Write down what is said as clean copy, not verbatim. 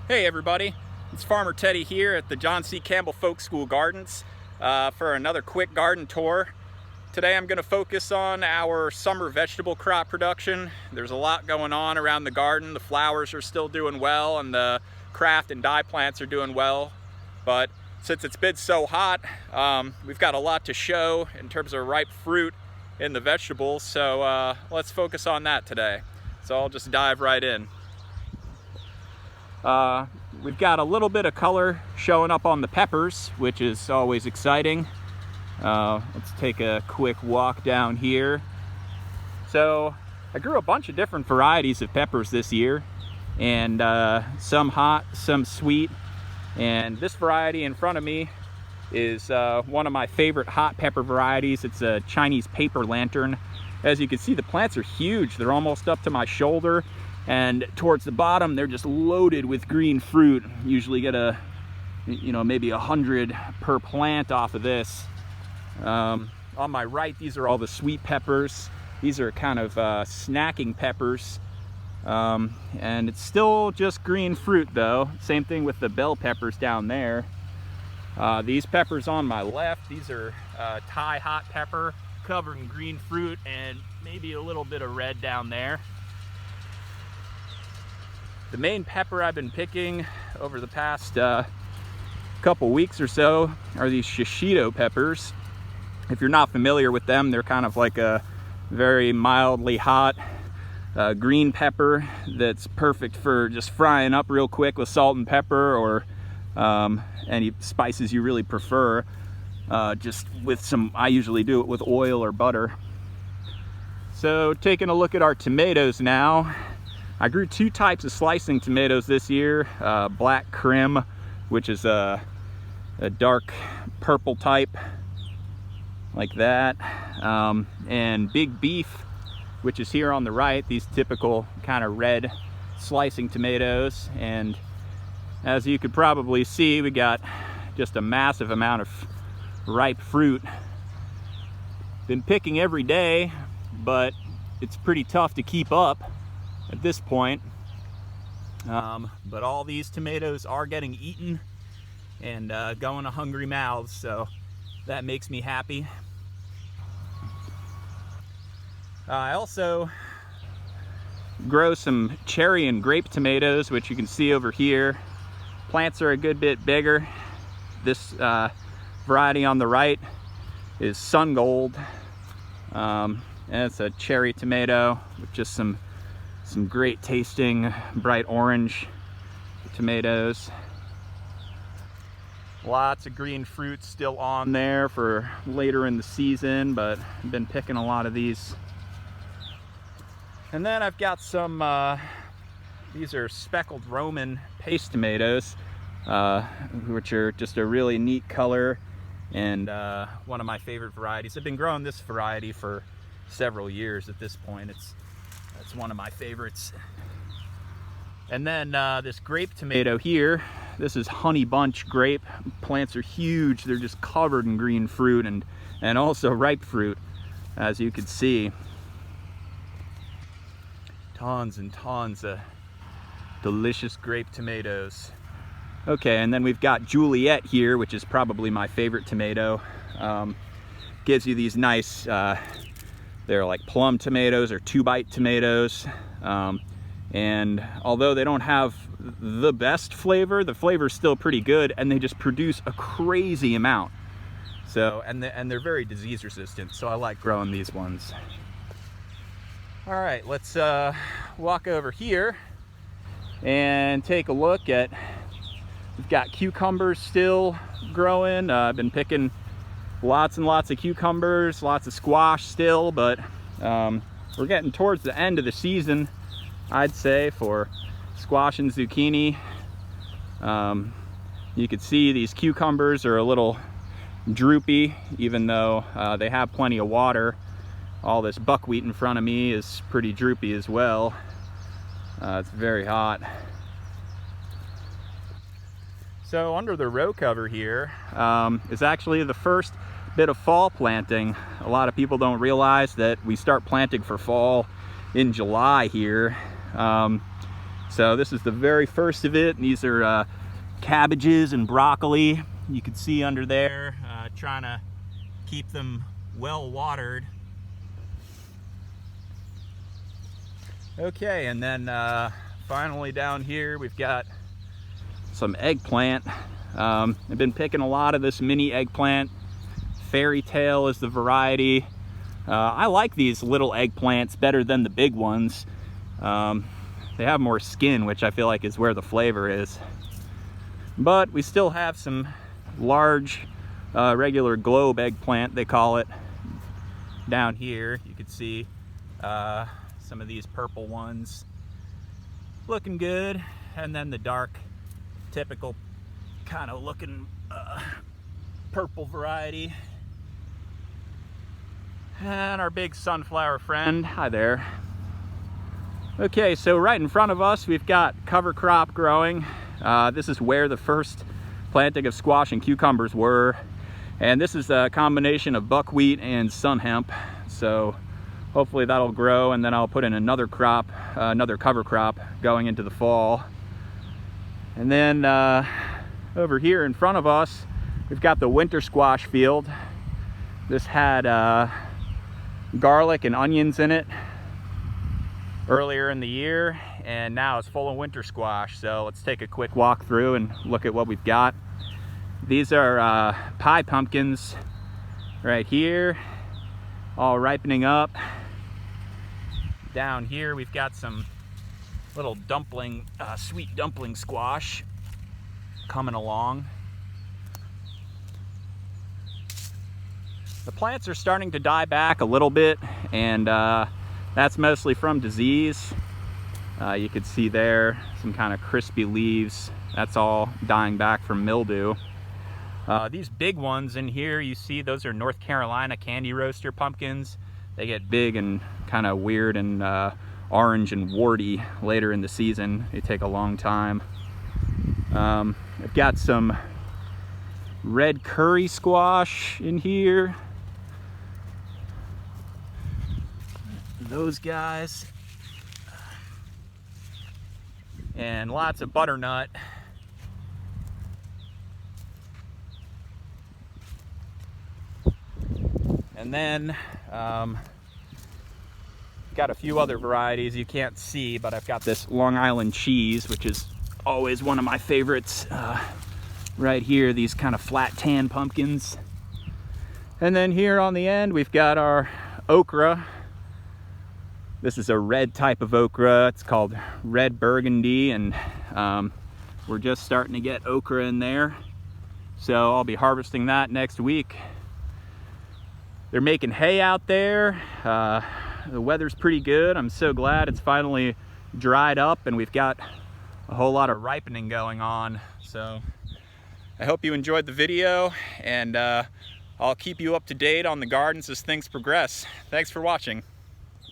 Hey everybody, it's Farmer Teddy here at the John C. Campbell Folk School Gardens for another quick garden tour. Today I'm going to focus on our summer vegetable crop production. There's a lot going on around the garden. The flowers are still doing well and the craft and dye plants are doing well. But since it's been so hot, we've got a lot to show in terms of ripe fruit in the vegetables. So let's focus on that today. So I'll just dive right in. We've got a little bit of color showing up on the peppers, which is always exciting. Let's take a quick walk down here. So I grew a bunch of different varieties of peppers this year, and some hot, some sweet. And this variety in front of me is one of my favorite hot pepper varieties. It's a Chinese paper lantern. As you can see, the plants are huge. They're almost up to my shoulder. And towards the bottom, they're just loaded with green fruit. Usually get maybe 100 per plant off of this. On my right, these are all the sweet peppers. These are kind of snacking peppers. And it's still just green fruit though. Same thing with the bell peppers down there. These peppers on my left, these are Thai hot pepper, covered in green fruit and maybe a little bit of red down there. The main pepper I've been picking over the past couple weeks or so are these Shishito Peppers. If you're not familiar with them, they're kind of like a very mildly hot green pepper that's perfect for just frying up real quick with salt and pepper, or any spices you really prefer. Just with some, I usually do it with oil or butter. So taking a look at our tomatoes now. I grew two types of slicing tomatoes this year. Black Crim, which is a dark purple type, like that. And Big Beef, which is here on the right, these typical kind of red slicing tomatoes. And as you could probably see, we got just a massive amount of ripe fruit. Been picking every day, but it's pretty tough to keep up at this point. But all these tomatoes are getting eaten and going to hungry mouths, so that makes me happy. I also grow some cherry and grape tomatoes, which you can see over here. Plants are a good bit bigger. This variety on the right is Sun Gold, and it's a cherry tomato with just some great tasting bright orange tomatoes. Lots of green fruit still on there for later in the season, but I've been picking a lot of these. And then I've got some, these are speckled Roman paste tomatoes, which are just a really neat color and one of my favorite varieties. I've been growing this variety for several years at this point. It's one of my favorites. And then this grape tomato here, this is Honey Bunch grape. Plants are huge. They're just covered in green fruit and also ripe fruit, as you can see. Tons and tons of delicious grape tomatoes. Okay, and then we've got Juliet here, which is probably my favorite tomato. Gives you these nice, they're like plum tomatoes or two-bite tomatoes. And although they don't have the best flavor, the flavor's still pretty good, and they just produce a crazy amount. So, and they're very disease resistant, so I like growing these ones. All right, let's walk over here and take a look at, we've got cucumbers still growing. I've been picking lots and lots of cucumbers, lots of squash still, but we're getting towards the end of the season, I'd say, for squash and zucchini. You can see these cucumbers are a little droopy, even though they have plenty of water. All this buckwheat in front of me is pretty droopy as well. It's very hot. So under the row cover here is actually the first bit of fall planting. A lot of people don't realize that we start planting for fall in July here. So this is the very first of it. These are cabbages and broccoli. You can see under there, trying to keep them well watered. Okay, and then finally down here we've got some eggplant. I've been picking a lot of this mini eggplant. Fairy Tale is the variety. I like these little eggplants better than the big ones. They have more skin, which I feel like is where the flavor is. But we still have some large regular globe eggplant, they call it, down here. You can see some of these purple ones looking good, and then the dark, typical kind of looking purple variety. And our big sunflower friend, hi there. Okay, so right in front of us we've got cover crop growing. This is where the first planting of squash and cucumbers were, and this is a combination of buckwheat and sun hemp. So hopefully that'll grow, and then I'll put in another crop, another cover crop going into the fall. And then over here in front of us we've got the winter squash field. This had garlic and onions in it earlier in the year, and now it's full of winter squash. So let's take a quick walk through and look at what we've got. These are pie pumpkins right here, all ripening up. Down here we've got some little dumpling, sweet dumpling squash coming along. The plants are starting to die back a little bit, and that's mostly from disease. You can see there some kind of crispy leaves. That's all dying back from mildew. These big ones in here, you see, those are North Carolina candy roaster pumpkins. They get big and kind of weird and orange and warty later in the season. They take a long time. I've got some red curry squash in here. Those guys. And lots of butternut. And then got a few other varieties you can't see, but I've got this Long Island cheese, which is always one of my favorites. Right here, these kind of flat tan pumpkins. And then here on the end we've got our okra. This is a red type of okra. It's called red burgundy, and we're just starting to get okra in there. So I'll be harvesting that next week. They're making hay out there. The weather's pretty good. I'm so glad it's finally dried up and we've got a whole lot of ripening going on. So I hope you enjoyed the video, and I'll keep you up to date on the gardens as things progress. Thanks for watching.